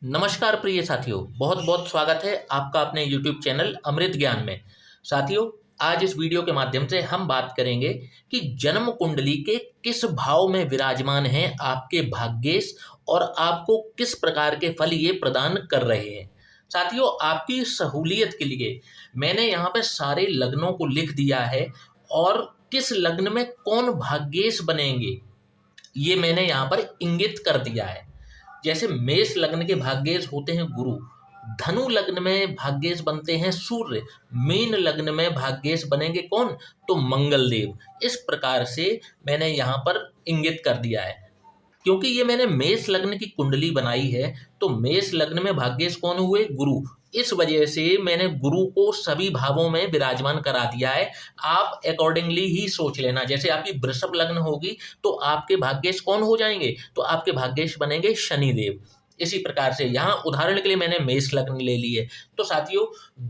नमस्कार प्रिय साथियों, बहुत बहुत स्वागत है आपका अपने YouTube चैनल अमृत ज्ञान में। साथियों, आज इस वीडियो के माध्यम से हम बात करेंगे कि जन्म कुंडली के किस भाव में विराजमान हैं आपके भाग्येश और आपको किस प्रकार के फल ये प्रदान कर रहे हैं। साथियों, आपकी सहूलियत के लिए मैंने यहाँ पे सारे लग्नों को लिख दिया है और किस लग्न में कौन भाग्येश बनेंगे ये मैंने यहाँ पर इंगित कर दिया है। जैसे मेष लग्न के भाग्येश होते हैं गुरु, धनु लग्न में भाग्येश बनते हैं सूर्य, मीन लग्न में भाग्येश बनेंगे कौन, तो मंगल देव। इस प्रकार से मैंने यहाँ पर इंगित कर दिया है। क्योंकि ये मैंने मेष लग्न की कुंडली बनाई है तो मेष लग्न में भाग्येश कौन हुए, गुरु। इस वजह से मैंने गुरु को सभी भावों में विराजमान करा दिया है। आप अकॉर्डिंगली ही सोच लेना। जैसे आपकी वृषभ लग्न होगी तो आपके भाग्येश कौन हो जाएंगे, तो आपके भाग्येश बनेंगे शनिदेव। इसी प्रकार से यहाँ उदाहरण के लिए मैंने मेष लग्न ले ली है। तो साथियों,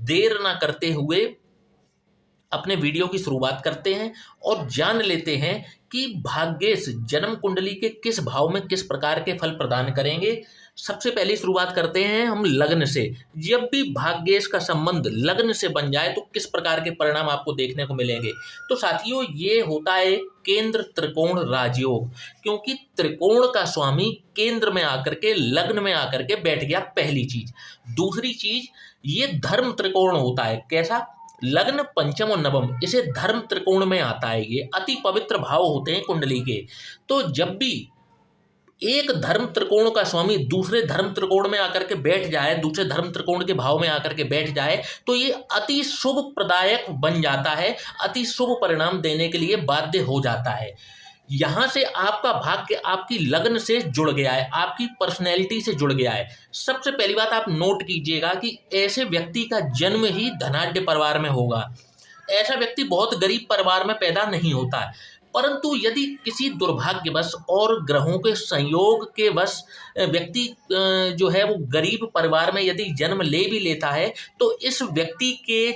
देर ना करते हुए अपने वीडियो की शुरुआत करते हैं और जान लेते हैं कि भाग्येश जन्म कुंडली के किस भाव में किस प्रकार के फल प्रदान करेंगे। सबसे पहले शुरुआत करते हैं हम लग्न से। जब भी भाग्येश का संबंध लग्न से बन जाए तो किस प्रकार के परिणाम आपको देखने को मिलेंगे। तो साथियों, ये होता है केंद्र त्रिकोण राजयोग, क्योंकि त्रिकोण का स्वामी केंद्र में आकर के लग्न में आकर के बैठ गया, पहली चीज। दूसरी चीज, ये धर्म त्रिकोण होता है। कैसा? लग्न, पंचम और नवम, इसे धर्म त्रिकोण में आता है। ये अति पवित्र भाव होते हैं कुंडली के। तो जब भी एक धर्म त्रिकोण का स्वामी दूसरे धर्म त्रिकोण में आकर के बैठ जाए, दूसरे धर्म त्रिकोण के भाव में आकर के बैठ जाए, तो ये अति शुभ प्रदायक बन जाता है, अति शुभ परिणाम देने के लिए बाध्य हो जाता है। यहां से आपका भाग्य आपकी लग्न से जुड़ गया है, आपकी पर्सनैलिटी से जुड़ गया है। सबसे पहली बात आप नोट कीजिएगा कि ऐसे व्यक्ति का जन्म ही धनाढ्य परिवार में होगा। ऐसा व्यक्ति बहुत गरीब परिवार में पैदा नहीं होता है, परंतु यदि किसी दुर्भाग्यवश और ग्रहों के संयोग के वश व्यक्ति जो है वो गरीब परिवार में यदि जन्म ले भी लेता है, तो इस व्यक्ति के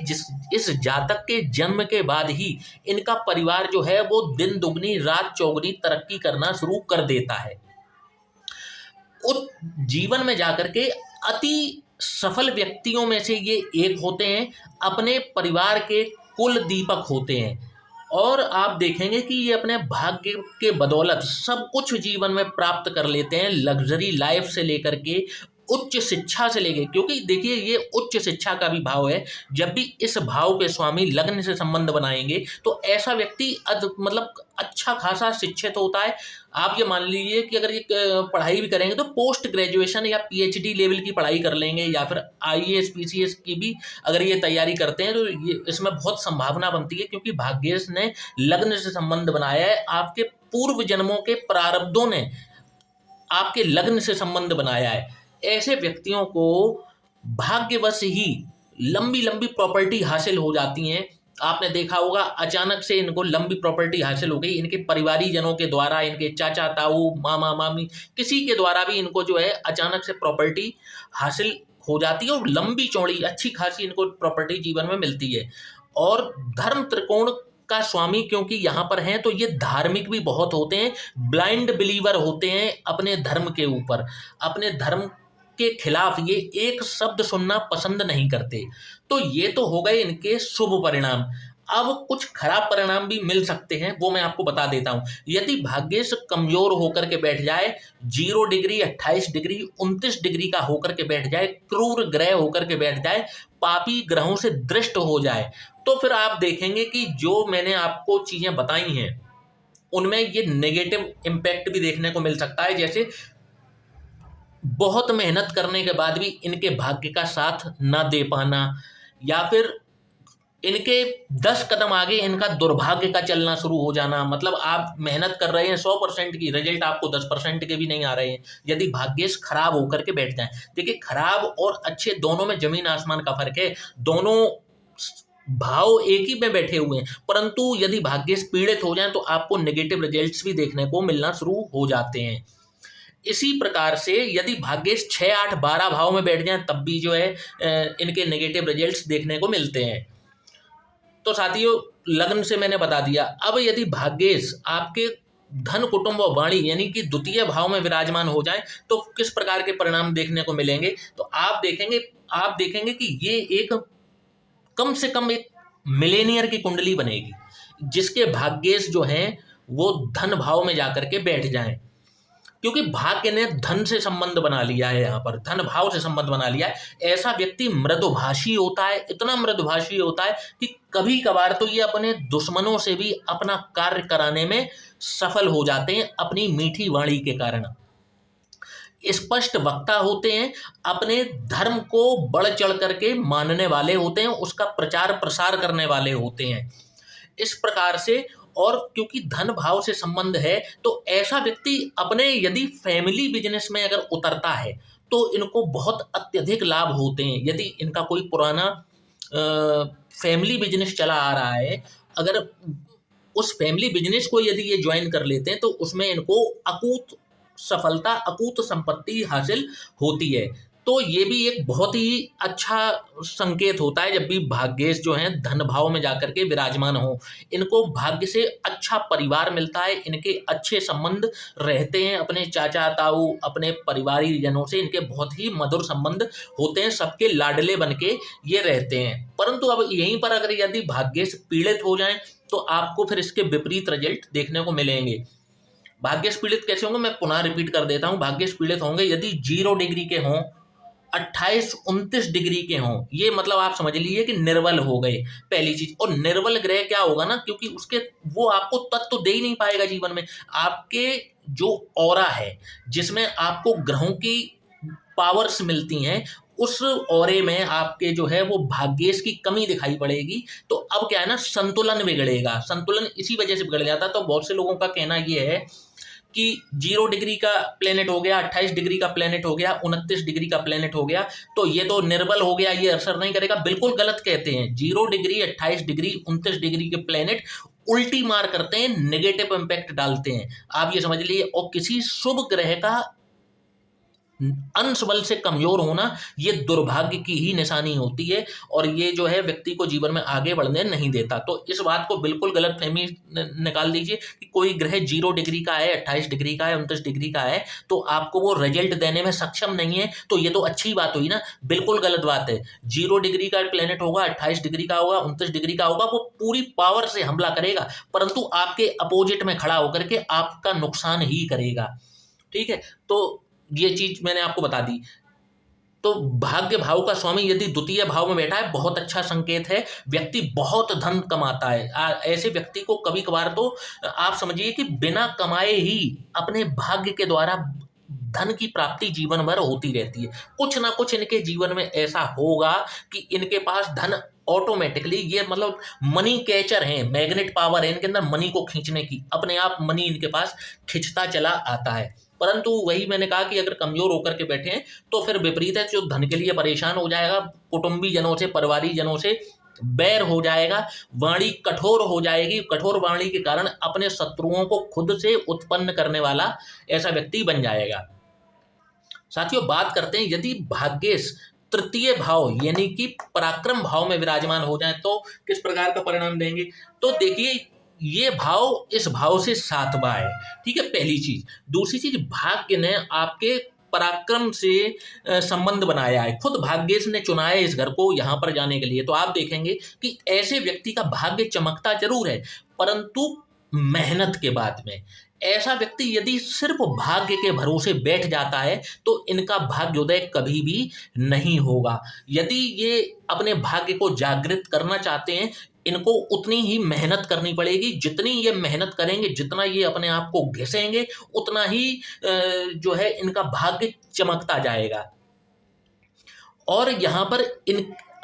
इस जातक के जन्म के बाद ही इनका परिवार जो है वो दिन दुगनी रात चौगुनी तरक्की करना शुरू कर देता है। उस जीवन में जाकर के अति सफल व्यक्तियों में से ये एक होते हैं, अपने परिवार के कुल दीपक होते हैं। और आप देखेंगे कि ये अपने भाग्य के बदौलत सब कुछ जीवन में प्राप्त कर लेते हैं, लग्जरी लाइफ से लेकर के उच्च शिक्षा से लेके। क्योंकि देखिए, ये उच्च शिक्षा का भी भाव है। जब भी इस भाव के स्वामी लग्न से संबंध बनाएंगे तो ऐसा व्यक्ति मतलब अच्छा खासा शिक्षित होता है। आप ये मान लीजिए कि अगर ये पढ़ाई भी करेंगे तो पोस्ट ग्रेजुएशन या पीएचडी लेवल की पढ़ाई कर लेंगे, या फिर आईएएस पीसीएस की भी अगर ये तैयारी करते हैं तो ये इसमें बहुत संभावना बनती है। क्योंकि भाग्येश ने लग्न से संबंध बनाया है, आपके पूर्व जन्मों के प्रारब्धों ने आपके लग्न से संबंध बनाया है। ऐसे व्यक्तियों को भाग्यवश ही लंबी लंबी प्रॉपर्टी हासिल हो जाती हैं। आपने देखा होगा, अचानक से इनको लंबी प्रॉपर्टी हासिल हो गई, इनके परिवारी जनों के द्वारा, इनके चाचा ताऊ मामा मामी किसी के द्वारा भी इनको जो है अचानक से प्रॉपर्टी हासिल हो जाती है और लंबी चौड़ी अच्छी खासी इनको प्रॉपर्टी जीवन में मिलती है। और धर्म त्रिकोण का स्वामी क्योंकि यहाँ पर हैं तो ये धार्मिक भी बहुत होते हैं, ब्लाइंड बिलीवर होते हैं अपने धर्म के ऊपर। अपने धर्म के खिलाफ ये एक शब्द सुनना पसंद नहीं करते। तो ये तो हो गए इनके शुभ परिणाम। अब कुछ खराब परिणाम भी मिल सकते हैं, वो मैं आपको बता देता हूं। यदि भाग्येश कमजोर होकर के बैठ जाए, 0 डिग्री 28 डिग्री 29 डिग्री का होकर के बैठ जाए, क्रूर ग्रह होकर के बैठ जाए, पापी ग्रहों से दृष्ट हो जाए, तो फिर आप देखेंगे कि जो मैंने आपको चीजें बताई हैं उनमें ये नेगेटिव इम्पैक्ट भी देखने को मिल सकता है। जैसे बहुत मेहनत करने के बाद भी इनके भाग्य का साथ ना दे पाना, या फिर इनके 10 कदम आगे इनका दुर्भाग्य का चलना शुरू हो जाना। मतलब आप मेहनत कर रहे हैं 100% की, रिजल्ट आपको 10% के भी नहीं आ रहे हैं, यदि भाग्येश खराब होकर के बैठ जाए। देखिए, खराब और अच्छे दोनों में जमीन आसमान का फर्क है। दोनों भाव एक ही में बैठे हुए हैं, परंतु यदि भाग्येश पीड़ित हो जाए तो आपको नेगेटिव रिजल्ट्स भी देखने को मिलना शुरू हो जाते हैं। इसी प्रकार से यदि भाग्येश 6, 8, 12 भाव में बैठ जाएं तब भी जो है इनके नेगेटिव रिजल्ट्स देखने को मिलते हैं। तो साथियों, लग्न से मैंने बता दिया। अब यदि भाग्येश आपके धन कुटुंब और वाणी यानी कि द्वितीय भाव में विराजमान हो जाए तो किस प्रकार के परिणाम देखने को मिलेंगे। तो आप देखेंगे कि ये एक कम से कम एक मिलेनियर की कुंडली बनेगी, जिसके भाग्येश जो हैं वो धन भाव में जाकर के बैठ जाएं, क्योंकि भाग्य ने धन से संबंध बना लिया है, यहाँ पर धन भाव से संबंध बना लिया है। ऐसा व्यक्ति मृदुभाषी होता है, इतना मृदुभाषी होता है कि कभी कभार तो ये अपने दुश्मनों से भी अपना कार्य कराने में सफल हो जाते हैं अपनी मीठी वाणी के कारण। स्पष्ट वक्ता होते हैं, अपने धर्म को बढ़ चढ़ करके मानने वाले होते हैं, उसका प्रचार प्रसार करने वाले होते हैं इस प्रकार से। और क्योंकि धन भाव से संबंध है तो ऐसा व्यक्ति अपने यदि फैमिली बिजनेस में अगर उतरता है तो इनको बहुत अत्यधिक लाभ होते हैं। यदि इनका कोई पुराना फैमिली बिजनेस चला आ रहा है, अगर उस फैमिली बिजनेस को यदि ये ज्वाइन कर लेते हैं तो उसमें इनको अकूत सफलता, अकूत संपत्ति हासिल होती है। तो ये भी एक बहुत ही अच्छा संकेत होता है जब भी भाग्येश जो हैं धन भाव में जाकर के विराजमान हो। इनको भाग्य से अच्छा परिवार मिलता है, इनके अच्छे संबंध रहते हैं अपने चाचा ताऊ, अपने परिवारी जनों से इनके बहुत ही मधुर संबंध होते हैं, सबके लाडले बन के ये रहते हैं। परंतु अब यहीं पर अगर यदि भाग्येश पीड़ित हो जाएं तो आपको फिर इसके विपरीत रिजल्ट देखने को मिलेंगे। भाग्येश पीड़ित कैसे होंगे, मैं पुनः रिपीट कर देता हूं। भाग्येश पीड़ित होंगे यदि 0 डिग्री के हों, 28-29 डिग्री के हों, ये मतलब आप समझ लीजिए कि निर्बल हो गए पहली चीज। और निर्बल ग्रह क्या होगा ना, क्योंकि उसके वो आपको तत्व दे ही नहीं पाएगा जीवन में। आपके जो ऑरा है जिसमें आपको ग्रहों की पावर्स मिलती हैं, उस ऑरे में आपके जो है वो भाग्येश की कमी दिखाई पड़ेगी। तो अब क्या है ना, संतुलन बिगड़ेगा। संतुलन इसी वजह से बिगड़ जाता है। तो बहुत से लोगों का कहना ये है कि 0 डिग्री का प्लेनेट हो गया, 28 डिग्री का प्लेनेट हो गया, 29 डिग्री का प्लेनेट हो गया तो ये तो निर्बल हो गया, ये असर नहीं करेगा। बिल्कुल गलत कहते हैं। 0 डिग्री, 28 डिग्री, 29 डिग्री के प्लेनेट उल्टी मार करते हैं, नेगेटिव इंपैक्ट डालते हैं, आप ये समझ लीजिए। और किसी शुभ ग्रह का अंश बल से कमजोर होना ये दुर्भाग्य की ही निशानी होती है, और ये जो है व्यक्ति को जीवन में आगे बढ़ने नहीं देता। तो इस बात को बिल्कुल गलतफहमी निकाल दीजिए कि कोई ग्रह 0 डिग्री का है, 28 डिग्री का है, 29 डिग्री का है तो आपको वो रिजल्ट देने में सक्षम नहीं है, तो ये तो अच्छी बात हुई ना। बिल्कुल गलत बात है। 0 डिग्री का प्लेनेट होगा, 28 डिग्री का होगा, 29 डिग्री का होगा, वो पूरी पावर से हमला करेगा, परंतु आपके अपोजिट में खड़ा होकर के आपका नुकसान ही करेगा। ठीक है, तो ये चीज मैंने आपको बता दी। तो भाग्य भाव का स्वामी यदि द्वितीय भाव में बैठा है, बहुत अच्छा संकेत है। व्यक्ति बहुत धन कमाता है। ऐसे व्यक्ति को कभी कभार तो आप समझिए कि बिना कमाए ही अपने भाग्य के द्वारा धन की प्राप्ति जीवन भर होती रहती है। कुछ ना कुछ इनके जीवन में ऐसा होगा कि इनके पास धन ऑटोमेटिकली, ये मतलब मनी कैचर है, मैग्नेट पावर है इनके अंदर मनी को खींचने की, अपने आप मनी इनके पास खिंचता चला आता है। परंतु वही मैंने कहा कि अगर कमजोर होकर के बैठे हैं तो फिर विपरीत है, जो धन के लिए परेशान हो जाएगा, कुटुंबी जनों से, परिवारी जनों से बैर हो जाएगा, वाणी कठोर हो जाएगी। कठोर वाणी के कारण अपने शत्रुओं को खुद से उत्पन्न करने वाला ऐसा व्यक्ति बन जाएगा। साथियों, बात करते हैं यदि भाग्येश तृतीय भाव यानी कि पराक्रम भाव में विराजमान हो जाए तो किस प्रकार का परिणाम देंगे। तो देखिए, ये भाव इस भाव से 7वां है। ठीक है, पहली चीज। दूसरी चीज, भाग्य ने आपके पराक्रम से संबंध बनाया है, खुद भाग्येश ने चुना है इस घर को यहाँ पर जाने के लिए। तो आप देखेंगे कि ऐसे व्यक्ति का भाग्य चमकता जरूर है, परंतु मेहनत के बाद में। ऐसा व्यक्ति यदि सिर्फ भाग्य के भरोसे बैठ जाता है तो इनका भाग्योदय कभी भी नहीं होगा। यदि ये अपने भाग्य को जागृत करना चाहते हैं, इनको उतनी ही मेहनत करनी पड़ेगी। जितनी ये मेहनत करेंगे, जितना ये अपने आप को घिसेंगे, उतना ही जो है इनका भाग्य चमकता जाएगा। और यहाँ पर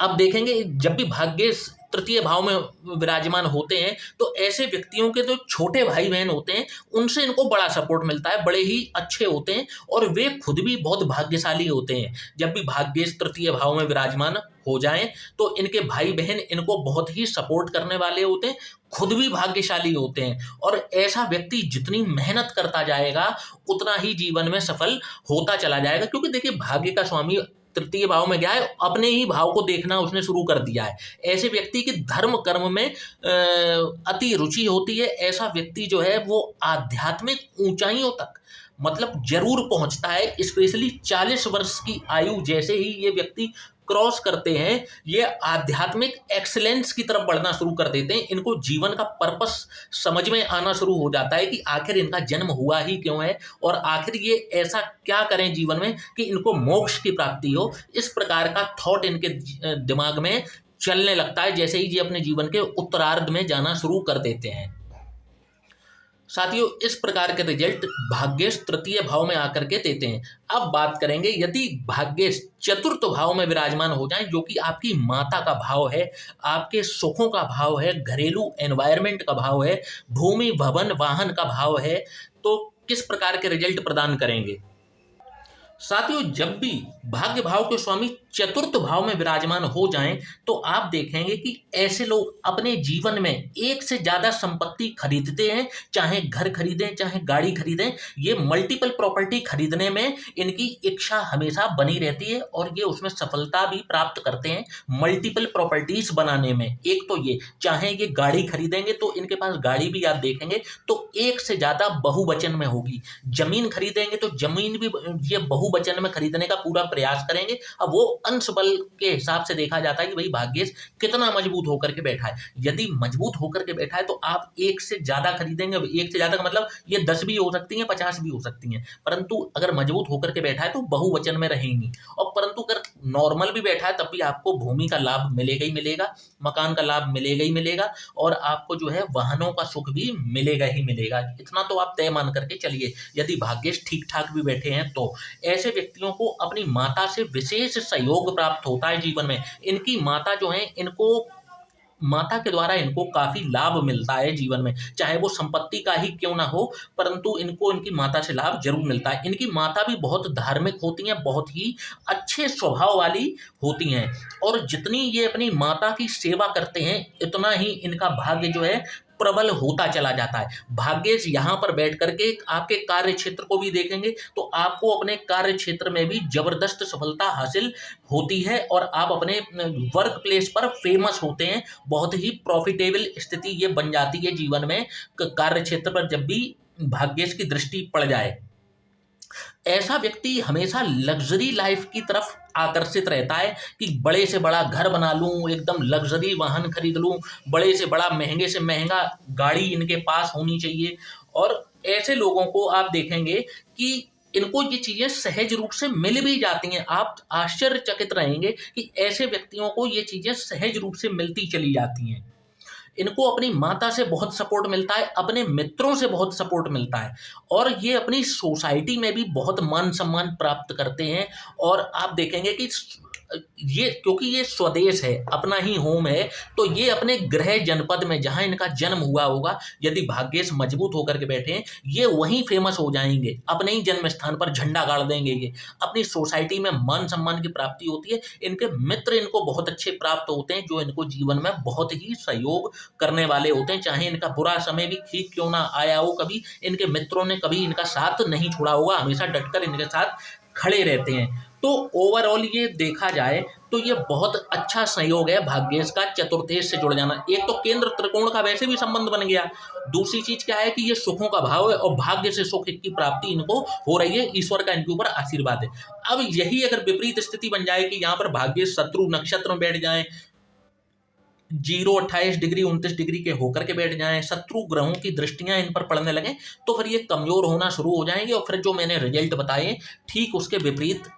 अब देखेंगे, जब भी भाग्येश तृतीय भाव में विराजमान होते हैं तो ऐसे व्यक्तियों के जो छोटे भाई बहन होते हैं उनसे इनको बड़ा सपोर्ट मिलता है, बड़े ही अच्छे होते हैं और वे खुद भी बहुत भाग्यशाली होते हैं। जब भी भाग्येश तृतीय भाव में विराजमान हो जाएं तो इनके भाई बहन इनको बहुत ही सपोर्ट करने वाले होते हैं, खुद भी भाग्यशाली होते हैं। और ऐसा व्यक्ति जितनी मेहनत करता जाएगा उतना ही जीवन में सफल होता चला जाएगा, क्योंकि देखिए भाग्य का स्वामी तृतीय भाव में गया है, अपने ही भाव को देखना उसने शुरू कर दिया है। ऐसे व्यक्ति की धर्म कर्म में अति रुचि होती है। ऐसा व्यक्ति जो है वो आध्यात्मिक ऊंचाइयों तक मतलब जरूर पहुंचता है। स्पेशली 40 वर्ष की आयु जैसे ही ये व्यक्ति क्रॉस करते हैं, ये आध्यात्मिक एक्सीलेंस की तरफ बढ़ना शुरू कर देते हैं। इनको जीवन का पर्पस समझ में आना शुरू हो जाता है कि आखिर इनका जन्म हुआ ही क्यों है और आखिर ये ऐसा क्या करें जीवन में कि इनको मोक्ष की प्राप्ति हो। इस प्रकार का थॉट इनके दिमाग में चलने लगता है जैसे ही ये अपने जीवन के उत्तरार्ध में जाना शुरू कर देते हैं। साथियों, इस प्रकार के रिजल्ट भाग्येश तृतीय भाव में आकर के देते हैं। अब बात करेंगे यदि भाग्येश चतुर्थ भाव में विराजमान हो जाए, जो कि आपकी माता का भाव है, आपके सुखों का भाव है, घरेलू एनवायरनमेंट का भाव है, भूमि भवन वाहन का भाव है, तो किस प्रकार के रिजल्ट प्रदान करेंगे। साथियों, जब भी भाग्य भाव के स्वामी चतुर्थ भाव में विराजमान हो जाएं तो आप देखेंगे कि ऐसे लोग अपने जीवन में एक से ज्यादा संपत्ति खरीदते हैं, चाहे घर खरीदें चाहे गाड़ी खरीदें। ये मल्टीपल प्रॉपर्टी खरीदने में इनकी इच्छा हमेशा बनी रहती है और ये उसमें सफलता भी प्राप्त करते हैं मल्टीपल प्रॉपर्टीज बनाने में। एक तो ये चाहे ये गाड़ी खरीदेंगे तो इनके पास गाड़ी भी आप देखेंगे तो एक से ज्यादा बहुवचन में होगी। जमीन खरीदेंगे तो जमीन भी ये बहुवचन में खरीदने का पूरा प्रयास करेंगे। अब वो अंश बल के हिसाब से देखा जाता है कि भाई भाग्येश कितना मजबूत होकर के बैठा है। यदि मजबूत होकर के बैठा है तो आप एक से ज्यादा खरीदेंगे। एक से ज्यादा का मतलब ये 10 भी हो सकती हैं, 50 भी हो सकती हैं, परंतु अगर मजबूत होकर के बैठा है तो बहुवचन में रहेंगी। और परंतु अगर नॉर्मल भी बैठा है तब भी आपको भूमि का लाभ मिलेगा ही मिलेगा, मकान का लाभ मिलेगा ही मिलेगा और आपको जो है वाहनों का सुख भी मिलेगा ही मिलेगा। इतना तो आप तय मान करके चलिए यदि भाग्येश ठीक ठाक भी बैठे हैं तो। ऐसे व्यक्तियों को अपनी माता से विशेष सहयोग प्राप्त होता है जीवन में। इनकी माता जो है, इनको माता के द्वारा इनको काफी लाभ मिलता है जीवन में, चाहे वो संपत्ति का ही क्यों ना हो, परंतु इनको इनकी माता से लाभ जरूर मिलता है। इनकी माता भी बहुत धार्मिक होती हैं, बहुत ही अच्छे स्वभाव वाली होती हैं और जितनी ये अपनी माता की सेवा करते हैं इतना ही इनका भाग्य जो है प्रबल होता चला जाता है। भाग्येश यहाँ पर बैठ करके आपके कार्य क्षेत्र को भी देखेंगे तो आपको अपने कार्य क्षेत्र में भी जबरदस्त सफलता हासिल होती है और आप अपने वर्क प्लेस पर फेमस होते हैं। बहुत ही प्रॉफिटेबल स्थिति ये बन जाती है जीवन में कार्य क्षेत्र पर जब भी भाग्येश की दृष्टि पड़ जाए। ऐसा व्यक्ति हमेशा लग्जरी लाइफ की तरफ आकर्षित रहता है कि बड़े से बड़ा घर बना लूं, एकदम लग्जरी वाहन खरीद लूं, बड़े से बड़ा महंगे से महंगा गाड़ी इनके पास होनी चाहिए। और ऐसे लोगों को आप देखेंगे कि इनको ये चीजें सहज रूप से मिल भी जाती हैं। आप आश्चर्यचकित रहेंगे कि ऐसे व्यक्तियों को ये चीजें सहज रूप से मिलती चली जाती हैं। इनको अपनी माता से बहुत सपोर्ट मिलता है, अपने मित्रों से बहुत सपोर्ट मिलता है और ये अपनी सोसाइटी में भी बहुत मान सम्मान प्राप्त करते हैं। और आप देखेंगे कि ये क्योंकि ये स्वदेश है, अपना ही होम है, तो ये अपने गृह जनपद में जहां इनका जन्म हुआ होगा, यदि भाग्येश मजबूत होकर के बैठे हैं, ये वहीं फेमस हो जाएंगे, अपने ही जन्म स्थान पर झंडा गाड़ देंगे। ये अपनी सोसाइटी में मान सम्मान की प्राप्ति होती है। इनके मित्र इनको बहुत अच्छे प्राप्त होते हैं जो इनको जीवन में बहुत ही सहयोग करने वाले होते हैं। चाहे इनका बुरा समय भी ठीक क्यों ना आया हो, कभी इनके मित्रों ने कभी इनका साथ नहीं छोड़ा होगा, हमेशा डटकर इनके साथ खड़े रहते हैं। तो ओवरऑल ये देखा जाए तो ये बहुत अच्छा संयोग है भाग्येश का चतुर्थेश से जुड़ जाना। एक तो केंद्र त्रिकोण का वैसे भी संबंध बन गया, दूसरी चीज क्या है कि ये सुखों का भाव है और भाग्य से सुख की प्राप्ति इनको हो रही है, ईश्वर का इनके ऊपर आशीर्वाद है। अब यही अगर विपरीत स्थिति बन जाए कि यहाँ पर भाग्येश शत्रु नक्षत्र में बैठ जाए, 0, 28 डिग्री 29 डिग्री के होकर के बैठ जाएं, शत्रु ग्रहों की दृष्टियां इन पर पड़ने लगें, तो फिर ये कमजोर होना शुरू हो जाएंगे और फिर जो मैंने रिजल्ट बताए ठीक उसके विपरीत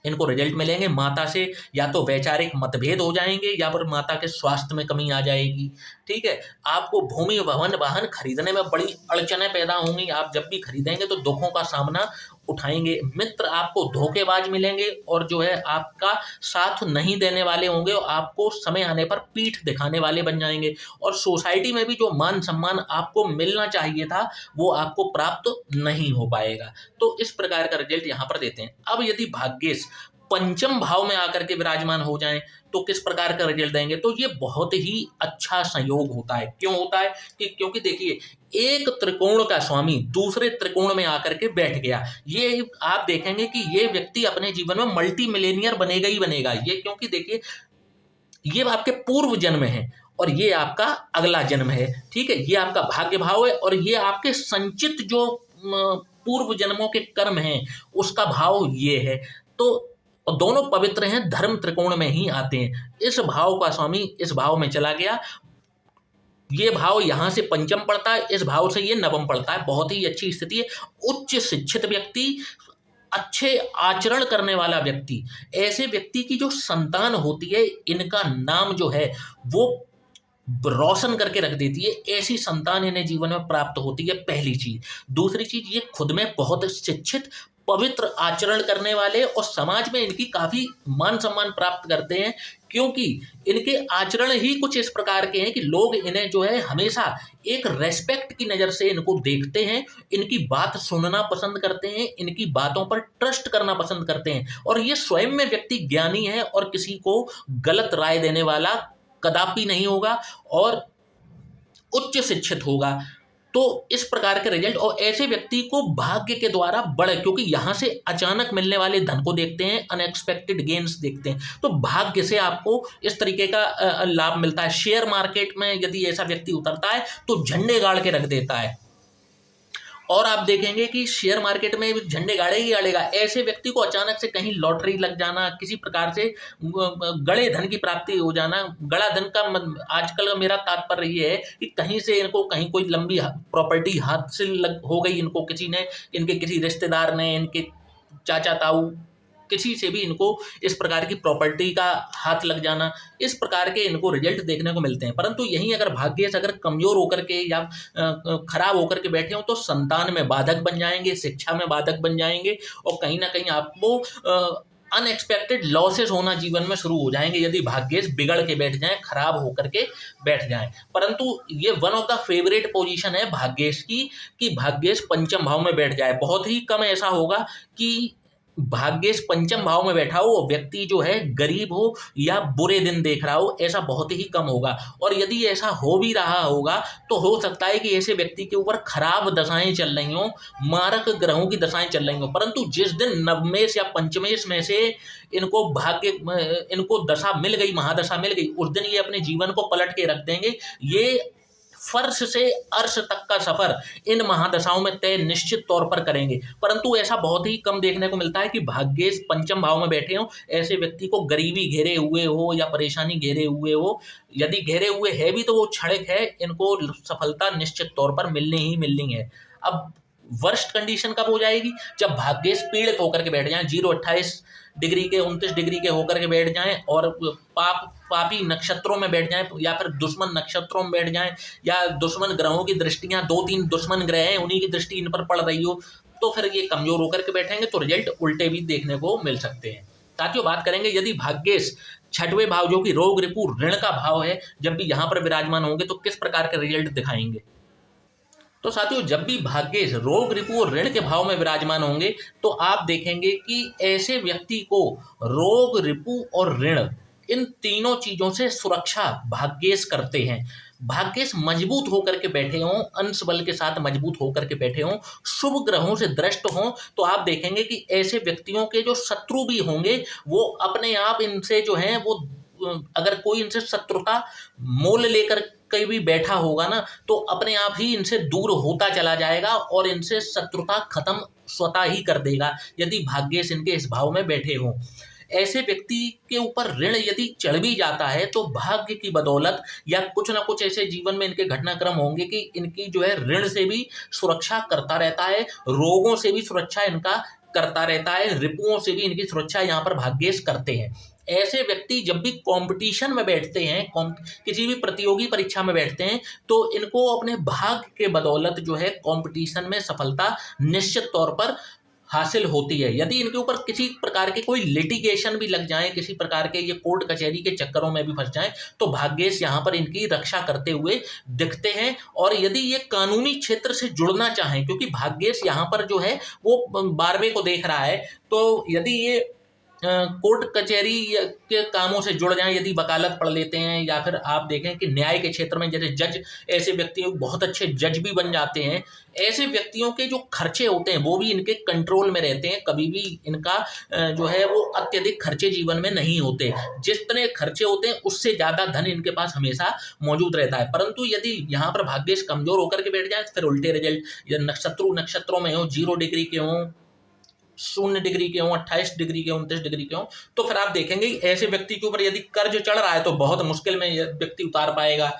इनको रिजल्ट मिलेंगे। माता से या तो वैचारिक मतभेद हो जाएंगे या फिर माता के स्वास्थ्य में कमी आ जाएगी। ठीक है, आपको भूमि भवन वाहन खरीदने में बड़ी अड़चनें पैदा होंगी। आप जब भी खरीदेंगे तो दुखों का सामना उठाएंगे। मित्र आपको धोखेबाज मिलेंगे और जो है आपका साथ नहीं देने वाले होंगे और आपको समय आने पर पीठ दिखाने वाले बन जाएंगे। और सोसाइटी में भी जो मान सम्मान आपको मिलना चाहिए था वो आपको प्राप्त नहीं हो पाएगा। तो इस प्रकार का रिजल्ट यहाँ पर देते हैं। अब यदि भाग्येश पंचम भाव में आकर के विराजमान हो जाएं तो किस प्रकार का रिजल्ट देंगे। तो ये बहुत ही अच्छा संयोग होता है। क्यों होता है कि क्योंकि देखिए, एक त्रिकोण का स्वामी दूसरे त्रिकोण में आकर के बैठ गया, ये आप देखेंगे कि ये व्यक्ति अपने जीवन में मल्टी मिलेनियर बनेगा ही बनेगा। ये क्योंकि देखिए, ये आपके पूर्व जन्म है और ये आपका अगला जन्म है, ठीक है। ये आपका भाग्य भाव है और ये आपके संचित जो पूर्व जन्मों के कर्म हैं उसका भाव ये है। तो दोनों पवित्र हैं, धर्म त्रिकोण में ही आते हैं। इस भाव का स्वामी इस भाव में चला गया, ये भाव यहां से पंचम पड़ता है, इस भाव से ये नवम पड़ता है। बहुत ही अच्छी स्थिति है। उच्च शिक्षित व्यक्ति, अच्छे आचरण करने वाला व्यक्ति, ऐसे व्यक्ति की जो संतान होती है, इनका नाम जो है वो रोशन करके रख देती है। ऐसी संतान इन्हें जीवन में प्राप्त होती है, पहली चीज। दूसरी चीज, ये खुद में बहुत शिक्षित, पवित्र आचरण करने वाले और समाज में इनकी काफी मान सम्मान प्राप्त करते हैं, क्योंकि इनके आचरण ही कुछ इस प्रकार के हैं कि लोग इन्हें जो है हमेशा एक रेस्पेक्ट की नज़र से इनको देखते हैं, इनकी बात सुनना पसंद करते हैं, इनकी बातों पर ट्रस्ट करना पसंद करते हैं। और ये स्वयं में व्यक्ति ज्ञानी है और किसी को गलत राय देने वाला कदापि नहीं होगा और उच्च शिक्षित होगा। तो इस प्रकार के रिजल्ट, और ऐसे व्यक्ति को भाग्य के द्वारा बड़े, क्योंकि यहाँ से अचानक मिलने वाले धन को देखते हैं, अनएक्सपेक्टेड गेन्स देखते हैं, तो भाग्य से आपको इस तरीके का लाभ मिलता है। शेयर मार्केट में यदि ऐसा व्यक्ति उतरता है तो झंडे गाड़ के रख देता है, और आप देखेंगे कि शेयर मार्केट में झंडे गाड़े ही गाड़ेगा। ऐसे व्यक्ति को अचानक से कहीं लॉटरी लग जाना, किसी प्रकार से गड़े धन की प्राप्ति हो जाना। गड़ा धन का आजकल मेरा तात्पर्य ये है कि कहीं से इनको कहीं कोई लंबी प्रॉपर्टी हाथ से हो गई, इनको किसी ने, इनके किसी रिश्तेदार ने, इनके चाचा ताऊ, किसी से भी इनको इस प्रकार की प्रॉपर्टी का हाथ लग जाना, इस प्रकार के इनको रिजल्ट देखने को मिलते हैं। परंतु यहीं अगर भाग्य से अगर कमजोर होकर के या खराब होकर के बैठे हो तो संतान में बाधक बन जाएंगे, शिक्षा में बाधक बन जाएंगे, और कहीं ना कहीं आपको अनएक्सपेक्टेड लॉसेस होना जीवन में शुरू हो जाएंगे यदि भाग्येश बिगड़ के बैठ जाएं, खराब होकर के बैठ जाएं। परंतु ये one of the favourite position है भाग्येश की, कि भाग्येश पंचम भाव में बैठ जाए। बहुत ही कम ऐसा होगा कि भाग्येश पंचम भाव में बैठा हो, व्यक्ति जो है गरीब हो या बुरे दिन देख रहा हो, ऐसा बहुत ही कम होगा। और यदि ऐसा हो भी रहा होगा तो हो सकता है कि ऐसे व्यक्ति के ऊपर खराब दशाएं चल रही हों, मारक ग्रहों की दशाएं चल रही हों। परंतु जिस दिन नवमेश या पंचमेश में से इनको दशा मिल गई, महादशा मिल गई, उस दिन ये अपने जीवन को पलट के रख देंगे। ये फर्श से अर्श तक का सफर इन महादशाओं में तय निश्चित तौर पर करेंगे। परंतु ऐसा बहुत ही कम देखने को मिलता है कि भाग्येश पंचम भाव में बैठे हों, ऐसे व्यक्ति को गरीबी घेरे हुए हो या परेशानी घेरे हुए हो। यदि घेरे हुए है भी तो वो क्षणिक है, इनको सफलता निश्चित तौर पर मिलनी ही मिलनी है। अब वर्स्ट कंडीशन कब हो जाएगी? जब भाग्येश पीड़ित होकर के बैठ जाएं, 0-28 डिग्री के 29 डिग्री के होकर के बैठ जाएं और पापी नक्षत्रों में बैठ जाएं, या फिर दुश्मन नक्षत्रों में बैठ जाएं, या दुश्मन ग्रहों की दृष्टियां, 2-3 दुश्मन ग्रह हैं, उन्हीं की दृष्टि इन पर पड़ रही हो, तो फिर ये कमजोर होकर के बैठेंगे, तो रिजल्ट उल्टे भी देखने को मिल सकते हैं। साथियों, बात करेंगे यदि भाग्येश छठवें भाव जो कि रोग रिपु ऋण का भाव है, जब भी यहाँ पर विराजमान होंगे तो किस प्रकार के रिजल्ट दिखाएंगे। तो साथियों, जब भी भाग्येश रोग रिपु और ऋण के भाव में विराजमान होंगे तो आप देखेंगे कि ऐसे व्यक्ति को रोग रिपु और ऋण, इन तीनों चीजों से सुरक्षा भाग्येश करते हैं। भाग्येश मजबूत होकर के बैठे हों, अंश बल के साथ मजबूत होकर के बैठे हों, शुभ ग्रहों से दृष्ट हों, तो आप देखेंगे कि ऐसे व्यक्तियों के जो शत्रु भी होंगे वो अपने आप इनसे जो है वो, अगर कोई इनसे शत्रुता मोल लेकर कहीं भी बैठा होगा ना, तो अपने आप ही इनसे दूर होता चला जाएगा और इनसे शत्रुता खत्म स्वतः ही कर देगा यदि भाग्येश इनके इस भाव में बैठे हों। ऐसे व्यक्ति के ऊपर ऋण यदि चढ़ भी जाता है तो भाग्य की बदौलत या कुछ ना कुछ ऐसे जीवन में इनके घटनाक्रम होंगे कि इनकी जो है ऋण से भी सुरक्षा करता रहता है, रोगों से भी सुरक्षा इनका करता रहता है, रिपुओं से भी इनकी सुरक्षा यहाँ पर भाग्येश करते हैं। ऐसे व्यक्ति जब भी कंपटीशन में बैठते हैं, किसी भी प्रतियोगी परीक्षा में बैठते हैं, तो इनको अपने भाग्य के बदौलत जो है कंपटीशन में सफलता निश्चित तौर पर हासिल होती है। यदि इनके ऊपर किसी प्रकार के कोई लिटिगेशन भी लग जाए, किसी प्रकार के ये कोर्ट कचहरी के चक्करों में भी फंस जाएं, तो भाग्येश यहाँ पर इनकी रक्षा करते हुए दिखते हैं। और यदि ये कानूनी क्षेत्र से जुड़ना चाहें, क्योंकि भाग्येश यहाँ पर जो है वो 12वें को देख रहा है, तो यदि ये कोर्ट कचहरी के कामों से जुड़ जाएं, यदि वकालत पढ़ लेते हैं, या फिर आप देखें कि न्याय के क्षेत्र में जैसे जज, ऐसे व्यक्ति बहुत अच्छे जज भी बन जाते हैं। ऐसे व्यक्तियों के जो खर्चे होते हैं वो भी इनके कंट्रोल में रहते हैं, कभी भी इनका जो है वो अत्यधिक खर्चे जीवन में नहीं होते। जितने खर्चे होते हैं उससे ज़्यादा धन इनके पास हमेशा मौजूद रहता है। परंतु यदि यहाँ पर भाग्येश कमजोर होकर के बैठ जाए फिर उल्टे रिजल्ट, या नक्षत्रों में हो, 0 डिग्री के हों, 0 डिग्री के हों, 28 डिग्री के, 29 डिग्री के हों, तो फिर आप देखेंगे ऐसे व्यक्ति के ऊपर यदि कर्ज चढ़ रहा है तो बहुत मुश्किल में यह व्यक्ति उतार पाएगा।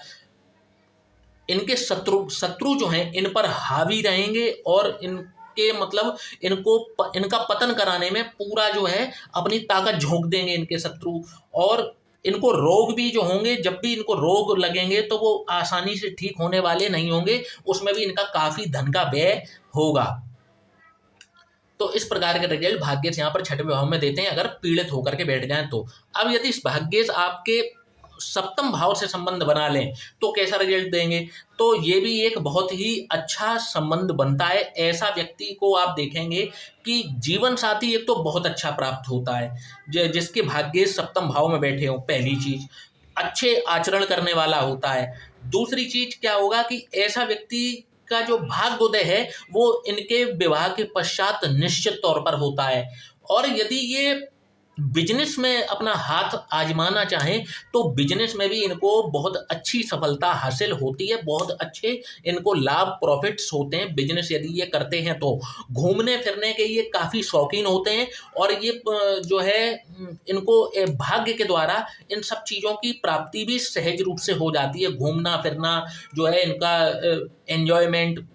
इनके शत्रु जो हैं इन पर हावी रहेंगे और इनके मतलब इनका पतन कराने में पूरा जो है अपनी ताकत झोंक देंगे इनके शत्रु। और इनको रोग भी जो होंगे, जब भी इनको रोग लगेंगे तो वो आसानी से ठीक होने वाले नहीं होंगे, उसमें भी इनका काफी धन का व्यय होगा। तो इस प्रकार के रिजल्ट भाग्येश यहाँ पर छठवें भाव में देते हैं अगर पीड़ित होकर के बैठ जाएं तो। अब यदि इस भाग्येश आपके सप्तम भाव से संबंध बना लें तो कैसा रिजल्ट देंगे, तो ये भी एक बहुत ही अच्छा संबंध बनता है। ऐसा व्यक्ति को आप देखेंगे कि जीवन साथी एक तो बहुत अच्छा प्राप्त होता है जिसके भाग्येश सप्तम भाव में बैठे हों। पहली चीज, अच्छे आचरण करने वाला होता है। दूसरी चीज क्या होगा कि ऐसा व्यक्ति का जो भाग्योदय है वो इनके विवाह के पश्चात निश्चित तौर पर होता है। और यदि ये बिजनेस में अपना हाथ आजमाना चाहें तो बिजनेस में भी इनको बहुत अच्छी सफलता हासिल होती है, बहुत अच्छे इनको लाभ प्रॉफिट्स होते हैं बिजनेस यदि ये करते हैं तो। घूमने फिरने के ये काफ़ी शौकीन होते हैं और ये जो है इनको भाग्य के द्वारा इन सब चीज़ों की प्राप्ति भी सहज रूप से हो जाती है। घूमना फिरना जो है इनका एन्जॉयमेंट,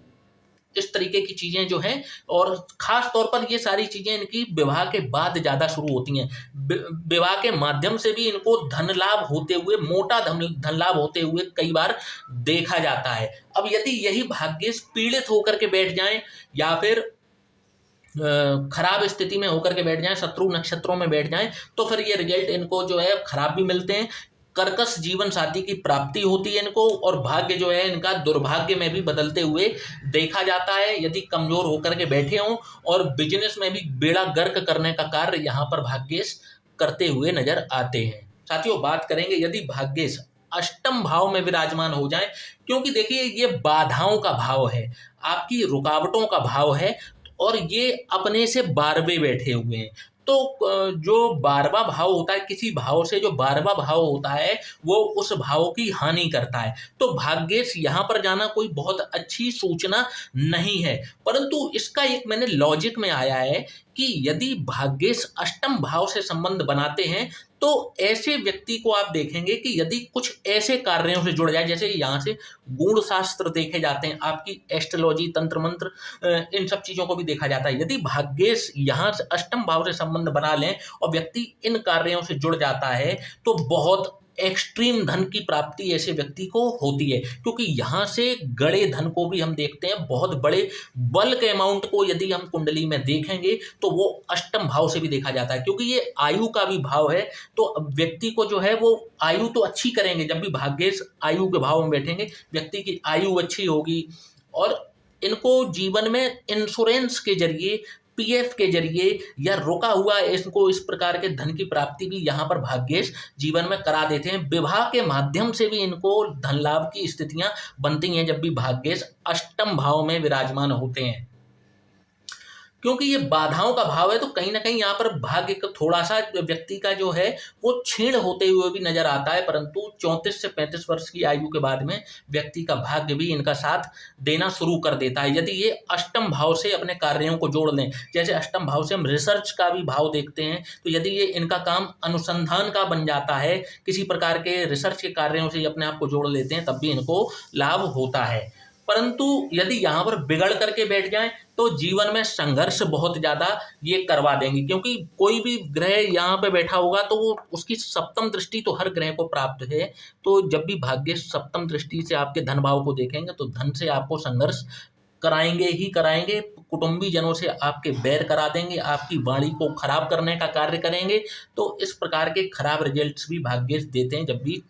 इस तरीके की चीज़ें जो हैं, और ख़ास तौर पर ये सारी चीज़ें इनकी विवाह के बाद ज़्यादा शुरू होती हैं। विवाह के माध्यम से भी इनको धन लाभ होते हुए, मोटा धन लाभ होते हुए कई बार देखा जाता है। अब यदि यही भाग्येश पीड़ित होकर के बैठ जाएं या फिर खराब स्थिति में होकर के बैठ जाएं, शत्रु नक्षत्रों में बैठ जाएं, तो फिर ये रिजल्ट इनको जो है खराब भी मिलते हैं। कर्कश जीवन साथी की प्राप्ति होती है इनको, और भाग्य जो है इनका दुर्भाग्य में भी बदलते हुए देखा जाता है यदि कमजोर होकर के बैठे हों। और बिजनेस में भी बेड़ा गर्क करने का कार्य यहाँ पर भाग्येश करते हुए नजर आते हैं। साथियों, बात करेंगे यदि भाग्येश अष्टम भाव में विराजमान हो जाए, क्योंकि देखिए ये बाधाओं का भाव है, आपकी रुकावटों का भाव है, और ये अपने से 12वें बैठे हुए हैं। तो जो 12वां भाव होता है, किसी भाव से जो 12वां भाव होता है वो उस भाव की हानि करता है। तो भाग्येश यहाँ पर जाना कोई बहुत अच्छी सूचना नहीं है, परंतु इसका एक मैंने लॉजिक में आया है कि यदि भाग्येश अष्टम भाव से संबंध बनाते हैं तो ऐसे व्यक्ति को आप देखेंगे कि यदि कुछ ऐसे कार्यों से जुड़ जाए, जैसे यहाँ से गुण शास्त्र देखे जाते हैं, आपकी एस्ट्रोलॉजी, तंत्र मंत्र, इन सब चीज़ों को भी देखा जाता है। यदि भाग्येश यहाँ से अष्टम भाव से संबंध बना लें और व्यक्ति इन कार्यों से जुड़ जाता है तो बहुत एक्सट्रीम धन की प्राप्ति ऐसे व्यक्ति को होती है, क्योंकि यहाँ से गड़े धन को भी हम देखते हैं। बहुत बड़े बल्क अमाउंट को यदि हम कुंडली में देखेंगे तो वो अष्टम भाव से भी देखा जाता है, क्योंकि ये आयु का भी भाव है। तो व्यक्ति को जो है वो आयु तो अच्छी करेंगे, जब भी भाग्येश आयु के भाव में बैठेंगे व्यक्ति की आयु अच्छी होगी। और इनको जीवन में इंश्योरेंस के जरिए, पीएफ के जरिए या रुका हुआ इसको इस प्रकार के धन की प्राप्ति भी यहाँ पर भाग्येश जीवन में करा देते हैं। विवाह के माध्यम से भी इनको धन लाभ की स्थितियां बनती हैं जब भी भाग्येश अष्टम भाव में विराजमान होते हैं। क्योंकि ये बाधाओं का भाव है तो कहीं ना कहीं यहाँ पर भाग्य का थोड़ा सा व्यक्ति का जो है वो क्षीण होते हुए भी नजर आता है, परंतु 34 से 35 वर्ष की आयु के बाद में व्यक्ति का भाग्य भी इनका साथ देना शुरू कर देता है यदि ये अष्टम भाव से अपने कार्यों को जोड़ लें। जैसे अष्टम भाव से हम रिसर्च का भी भाव देखते हैं, तो यदि ये इनका काम अनुसंधान का बन जाता है, किसी प्रकार के रिसर्च के कार्यों से अपने आप को जोड़ लेते हैं, तब भी इनको लाभ होता है। परंतु यदि यहाँ पर बिगड़ करके बैठ जाएं तो जीवन में संघर्ष बहुत ज़्यादा ये करवा देंगे, क्योंकि कोई भी ग्रह यहाँ पे बैठा होगा तो वो उसकी सप्तम दृष्टि तो हर ग्रह को प्राप्त है। तो जब भी भाग्य सप्तम दृष्टि से आपके धन भाव को देखेंगे तो धन से आपको संघर्ष कराएंगे ही कराएंगे, कुटुंबी जनों से आपके बैर करा देंगे, आपकी वाणी को खराब करने का कार्य करेंगे। तो इस प्रकार के खराब रिजल्ट्स भी भाग्येश देते हैं जब भी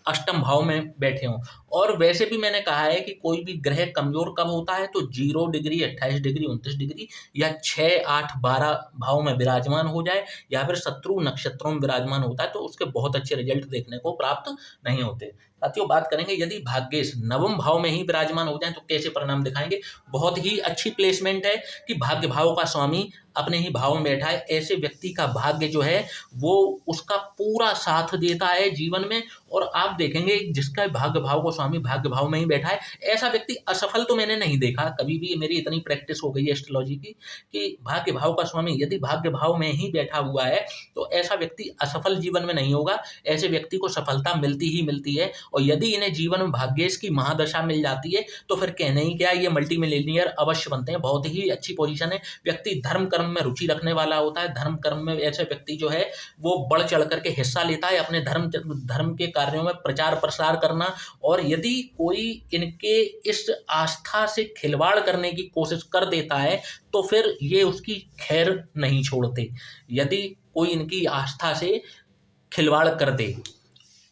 अष्टम भाव में बैठे हों। और वैसे भी मैंने कहा है कि कोई भी ग्रह कमजोर कब होता है, तो 0 डिग्री, 28 डिग्री, 29 डिग्री या 6, 8, 12 भाव में विराजमान हो जाए या फिर शत्रु नक्षत्रों में विराजमान होता है तो उसके बहुत अच्छे रिजल्ट देखने को प्राप्त नहीं होते। साथियों, बात करेंगे यदि भाग्येश नवम भाव में ही विराजमान हो जाए तो कैसे परिणाम दिखाएंगे। बहुत ही अच्छी प्लेसमेंट है कि भाग्य भाव का स्वामी अपने ही भाव में बैठा है। ऐसे व्यक्ति का भाग्य जो है वो उसका पूरा साथ देता है जीवन में। और आप देखेंगे जिसका भाग्य भाव को स्वामी भाग्य भाव में ही बैठा है, ऐसा व्यक्ति असफल तो मैंने नहीं देखा कभी भी। मेरी इतनी प्रैक्टिस हो गई है एस्ट्रोलॉजी की कि भाग्य भाव का स्वामी यदि भाग्य भाव में ही बैठा हुआ है तो ऐसा व्यक्ति असफल जीवन में नहीं होगा। ऐसे व्यक्ति को सफलता मिलती ही मिलती है। और यदि इन्हें जीवन में भाग्येश की महादशा मिल जाती है तो फिर कहने ही क्या, ये मल्टी मिलियनियर अवश्य बनते हैं। बहुत ही अच्छी पोजीशन है। व्यक्ति धर्म कर्म में रुचि रखने वाला होता है। धर्म कर्म में ऐसे व्यक्ति जो है वो बढ़ चढ़ करके हिस्सा लेता है, अपने धर्म के कार्यों में प्रचार प्रसार करना। और यदि कोई इनके इस आस्था से खिलवाड़ करने की कोशिश कर देता है तो फिर ये उसकी खैर नहीं छोड़ते। यदि कोई इनकी आस्था से खिलवाड़ कर दे,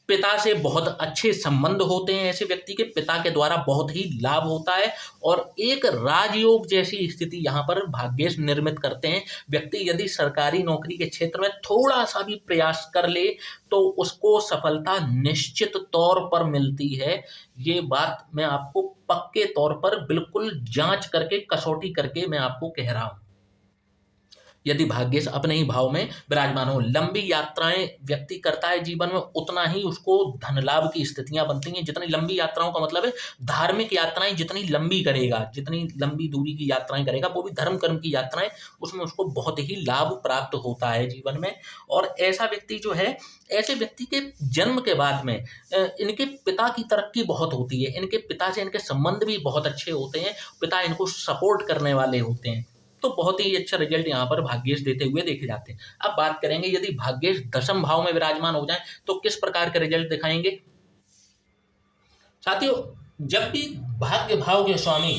पिता से बहुत अच्छे संबंध होते हैं ऐसे व्यक्ति के, पिता के द्वारा बहुत ही लाभ होता है और एक राजयोग जैसी स्थिति यहाँ पर भाग्येश निर्मित करते हैं। व्यक्ति यदि सरकारी नौकरी के क्षेत्र में थोड़ा सा भी प्रयास कर ले तो उसको सफलता निश्चित तौर पर मिलती है। ये बात मैं आपको पक्के तौर पर बिल्कुल जांच करके कसौटी करके मैं आपको कह रहा हूँ। यदि भाग्येश अपने ही भाव में विराजमान हो, लंबी यात्राएं व्यक्ति करता है जीवन में, उतना ही उसको धन लाभ की स्थितियां बनती हैं। जितनी लंबी यात्राओं का मतलब है धार्मिक यात्राएं जितनी लंबी करेगा, जितनी लंबी दूरी की यात्राएं करेगा, वो भी धर्म कर्म की यात्राएं, उसमें उसको बहुत ही लाभ प्राप्त होता है जीवन में। और ऐसा व्यक्ति जो है, ऐसे व्यक्ति के जन्म के बाद में इनके पिता की तरक्की बहुत होती है। इनके पिता से इनके संबंध भी बहुत अच्छे होते हैं, पिता इनको सपोर्ट करने वाले होते हैं। तो बहुत ही अच्छा रिजल्ट यहाँ पर भाग्येश देते हुए देखे जाते हैं। अब बात करेंगे यदि भाग्येश दशम भाव में विराजमान हो जाए तो किस प्रकार के रिजल्ट दिखाएंगे। साथियों, जब भी भाग्य भाव के स्वामी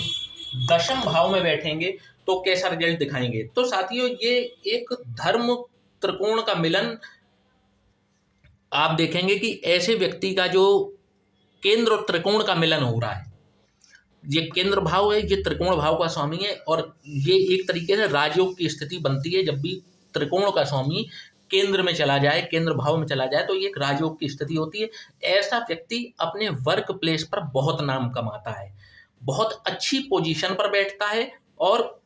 दशम भाव में बैठेंगे तो कैसा रिजल्ट दिखाएंगे। तो साथियों, ये एक धर्म त्रिकोण का मिलन आप देखेंगे कि ऐसे व्यक्ति का जो केंद्र और त्रिकोण का मिलन हो रहा है। ये केंद्र भाव है, ये त्रिकोण भाव का स्वामी है और ये एक तरीके से राजयोग की स्थिति बनती है। जब भी त्रिकोण का स्वामी केंद्र में चला जाए, केंद्र भाव में चला जाए तो ये एक राजयोग की स्थिति होती है। ऐसा व्यक्ति अपने वर्क प्लेस पर बहुत नाम कमाता है, बहुत अच्छी पोजीशन पर बैठता है। और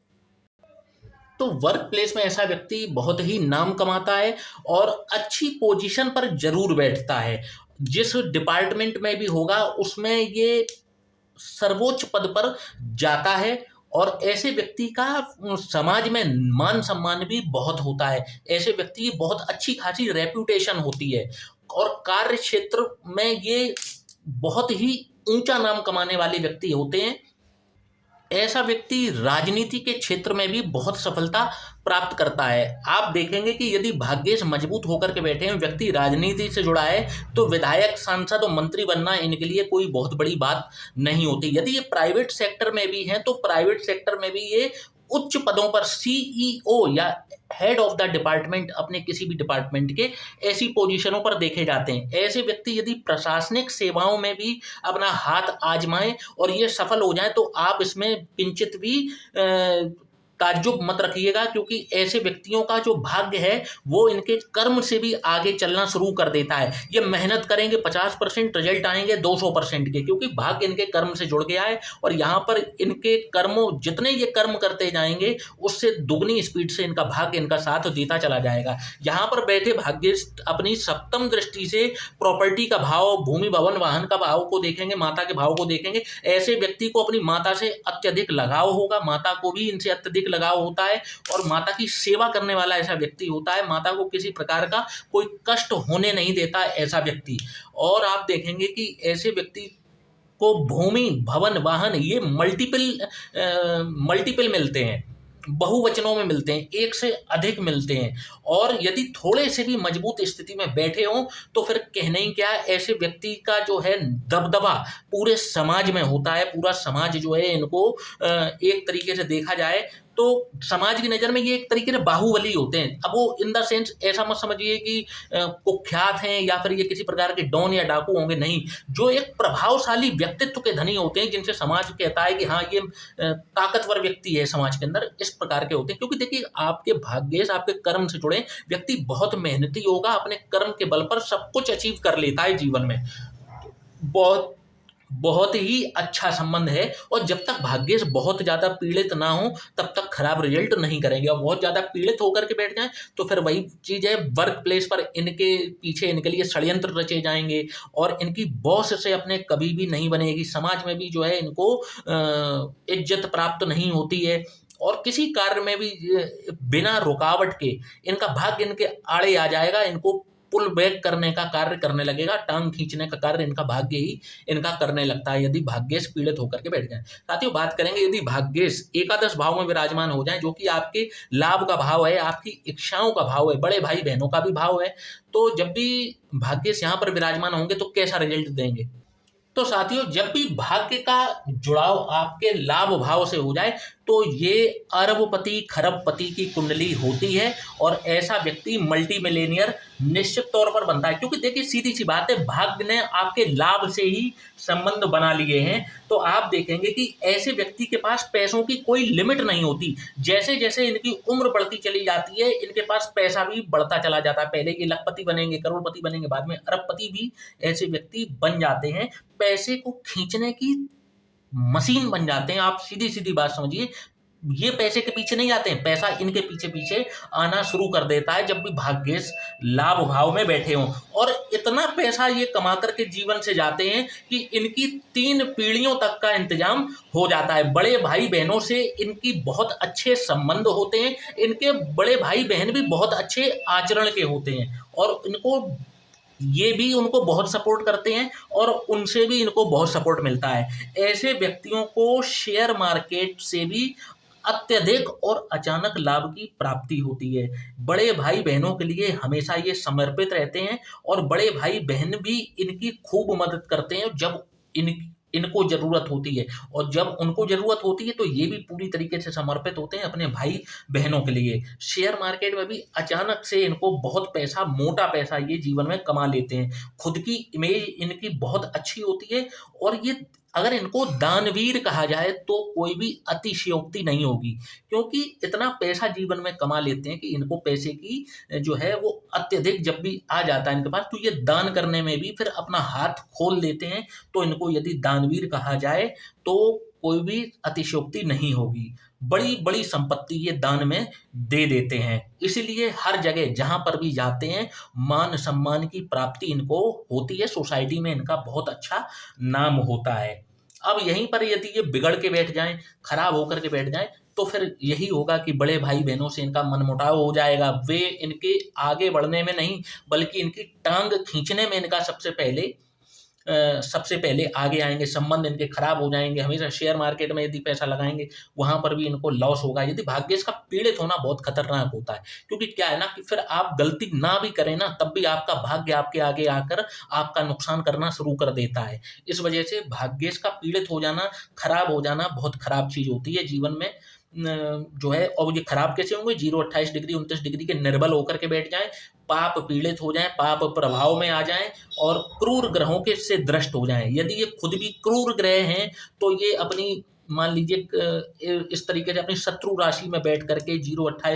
तो वर्क प्लेस में ऐसा व्यक्ति बहुत ही नाम कमाता है और अच्छी पोजीशन पर जरूर बैठता है। जिस डिपार्टमेंट में भी होगा उसमें ये सर्वोच्च पद पर जाता है। और ऐसे व्यक्ति का समाज में मान सम्मान भी बहुत होता है। ऐसे व्यक्ति की बहुत अच्छी खासी रेप्यूटेशन होती है और कार्य क्षेत्र में ये बहुत ही ऊंचा नाम कमाने वाले व्यक्ति होते हैं। ऐसा व्यक्ति राजनीति के क्षेत्र में भी बहुत सफलता प्राप्त करता है। आप देखेंगे कि यदि भाग्येश मजबूत होकर के बैठे हैं, व्यक्ति राजनीति से जुड़ा है, तो विधायक, सांसद और मंत्री बनना इनके लिए कोई बहुत बड़ी बात नहीं होती। यदि ये प्राइवेट सेक्टर में भी हैं तो प्राइवेट सेक्टर में भी ये उच्च पदों पर CEO या हेड ऑफ द डिपार्टमेंट, अपने किसी भी डिपार्टमेंट के ऐसी पोजीशनों पर देखे जाते हैं। ऐसे व्यक्ति यदि प्रशासनिक सेवाओं में भी अपना हाथ आजमाएं और ये सफल हो जाए तो आप इसमें किंचित भी ताज्जुब मत रखिएगा, क्योंकि ऐसे व्यक्तियों का जो भाग्य है वो इनके कर्म से भी आगे चलना शुरू कर देता है। ये मेहनत करेंगे 50% रिजल्ट आएंगे 200% के, क्योंकि भाग्य इनके कर्म से जुड़ गया है। और यहाँ पर इनके कर्मों, जितने ये कर्म करते जाएंगे उससे दुगनी स्पीड से इनका भाग्य इनका साथ देता चला जाएगा। यहाँ पर बैठे भाग्य अपनी सप्तम दृष्टि से प्रॉपर्टी का भाव, भूमि भवन वाहन का भाव को देखेंगे, माता के भाव को देखेंगे। ऐसे व्यक्ति को अपनी माता से अत्यधिक लगाव होगा, माता को भी इनसे अत्यधिक लगाव होता है और माता की सेवा करने वाला ऐसा व्यक्ति होता है। माता को किसी प्रकार का कोई कष्ट होने नहीं देता ऐसा व्यक्ति। और आप देखेंगे कि ऐसे व्यक्ति को भूमि भवन वाहन ये मल्टीपल मिलते हैं, बहुवचनों में मिलते हैं, एक से अधिक मिलते हैं। और यदि थोड़े से भी मजबूत स्थिति में बैठे हों तो फिर कहने ही क्या, ऐसे व्यक्ति का जो है दबदबा पूरे समाज में होता है। पूरा समाज जो है इनको एक तरीके से देखा जाए तो समाज की नज़र में ये एक तरीके से बाहुबली होते हैं। अब वो इन द सेंस ऐसा मत समझिए कि कुख्यात हैं या फिर ये किसी प्रकार के डॉन या डाकू होंगे, नहीं। जो एक प्रभावशाली व्यक्तित्व के धनी होते हैं, जिनसे समाज कहता है कि हाँ ये ताकतवर व्यक्ति है समाज के अंदर, इस प्रकार के होते हैं। क्योंकि देखिए, आपके भाग्य से, आपके कर्म से जुड़े व्यक्ति बहुत मेहनती होगा, अपने कर्म के बल पर सब कुछ अचीव कर लेता है जीवन में। बहुत बहुत ही अच्छा संबंध है। और जब तक भाग्य से बहुत ज़्यादा पीड़ित ना हो तब तक खराब रिजल्ट नहीं करेंगे। और बहुत ज़्यादा पीड़ित होकर के बैठ जाएं तो फिर वही चीज़ है, वर्क प्लेस पर इनके पीछे इनके लिए षड्यंत्र रचे जाएंगे और इनकी बॉस से अपने कभी भी नहीं बनेगी। समाज में भी जो है इनको इज्जत प्राप्त नहीं होती है और किसी कार्य में भी बिना रुकावट के इनका भाग्य इनके आड़े आ जाएगा। इनको पुल बैक करने का कार्य करने लगेगा, टांग खींचने का कार्य इनका भाग्य ही इनका करने लगता है, यदि भाग्येश पीड़ित होकर के बैठ जाए। साथियों, बात करेंगे यदि भाग्येश एकादश भाव में विराजमान हो जाए, जो कि आपके लाभ का भाव है, आपकी इच्छाओं का भाव है, बड़े भाई बहनों का भी भाव है, तो जब भी भाग्येश यहाँ पर विराजमान होंगे तो कैसा रिजल्ट देंगे। तो साथियों, जब भी भाग्य का जुड़ाव आपके लाभ भाव से हो जाए तो ये अरबपति खरबपति की कुंडली होती है और ऐसा व्यक्ति मल्टी मिलेनियर निश्चित तौर पर बनता है। क्योंकि देखिए, सीधी सी बात है, भाग्य ने आपके लाभ से ही संबंध बना लिए हैं। तो आप देखेंगे कि ऐसे व्यक्ति के पास पैसों की कोई लिमिट नहीं होती। जैसे जैसे इनकी उम्र बढ़ती चली जाती है, इनके पास पैसा भी बढ़ता चला जाता है। पहले ये लखपति बनेंगे, करोड़पति बनेंगे, बाद में अरबपति भी ऐसे व्यक्ति बन जाते हैं। पैसे को खींचने की मशीन बन जाते हैं। आप सीधी सीधी बात समझिए, ये पैसे के पीछे नहीं आते हैं, पैसा इनके पीछे पीछे आना शुरू कर देता है जब भी भाग्येश लाभ भाव में बैठे हों। और इतना पैसा ये कमा करके जीवन से जाते हैं कि इनकी 3 पीढ़ियों तक का इंतजाम हो जाता है। बड़े भाई बहनों से इनकी बहुत अच्छे संबंध होते हैं। इनके बड़े भाई बहन भी बहुत अच्छे आचरण के होते हैं और इनको ये भी उनको बहुत सपोर्ट करते हैं और उनसे भी इनको बहुत सपोर्ट मिलता है। ऐसे व्यक्तियों को शेयर मार्केट से भी अत्यधिक और अचानक लाभ की प्राप्ति होती है। बड़े भाई बहनों के लिए हमेशा ये समर्पित रहते हैं और बड़े भाई बहन भी इनकी खूब मदद करते हैं जब इनको ज़रूरत होती है। और जब उनको ज़रूरत होती है तो ये भी पूरी तरीके से समर्पित होते हैं अपने भाई बहनों के लिए। शेयर मार्केट में भी अचानक से इनको बहुत पैसा, मोटा पैसा ये जीवन में कमा लेते हैं। खुद की इमेज इनकी बहुत अच्छी होती है और ये अगर इनको दानवीर कहा जाए तो कोई भी अतिशयोक्ति नहीं होगी, क्योंकि इतना पैसा जीवन में कमा लेते हैं कि इनको पैसे की जो है वो अत्यधिक जब भी आ जाता है इनके पास, तो ये दान करने में भी फिर अपना हाथ खोल देते हैं। तो इनको यदि दानवीर कहा जाए तो कोई भी अतिशयोक्ति नहीं होगी। बड़ी बड़ी संपत्ति ये दान में दे देते हैं, इसीलिए हर जगह जहां पर भी जाते हैं मान सम्मान की प्राप्ति इनको होती है। सोसाइटी में इनका बहुत अच्छा नाम होता है। अब यहीं पर यदि ये बिगड़ के बैठ जाएं, खराब होकर के बैठ जाएं, तो फिर यही होगा कि बड़े भाई बहनों से इनका मनमुटाव हो जाएगा। वे इनके आगे बढ़ने में नहीं बल्कि इनकी टांग खींचने में इनका सबसे पहले आगे आएंगे। संबंध इनके खराब हो जाएंगे। हमेशा शेयर मार्केट में यदि पैसा लगाएंगे वहां पर भी इनको लॉस होगा। यदि भाग्येश का पीड़ित होना बहुत खतरनाक होता है, क्योंकि क्या है ना कि फिर आप गलती ना भी करें ना तब भी आपका भाग्य आपके आगे आकर आपका नुकसान करना शुरू कर देता है। इस वजह से भाग्येश का पीड़ित हो जाना, खराब हो जाना बहुत खराब चीज होती है जीवन में जो है। और ये खराब कैसे होंगे, 0-28 डिग्री 29 डिग्री के निर्बल होकर के बैठ जाएं, पाप पीड़ित हो जाएं, पाप प्रभाव में आ जाएं और क्रूर ग्रहों के से दृष्ट हो जाएं। यदि ये खुद भी क्रूर ग्रह हैं तो ये अपनी मान लीजिए इस तरीके से अपनी शत्रु राशि में बैठ करके 0-28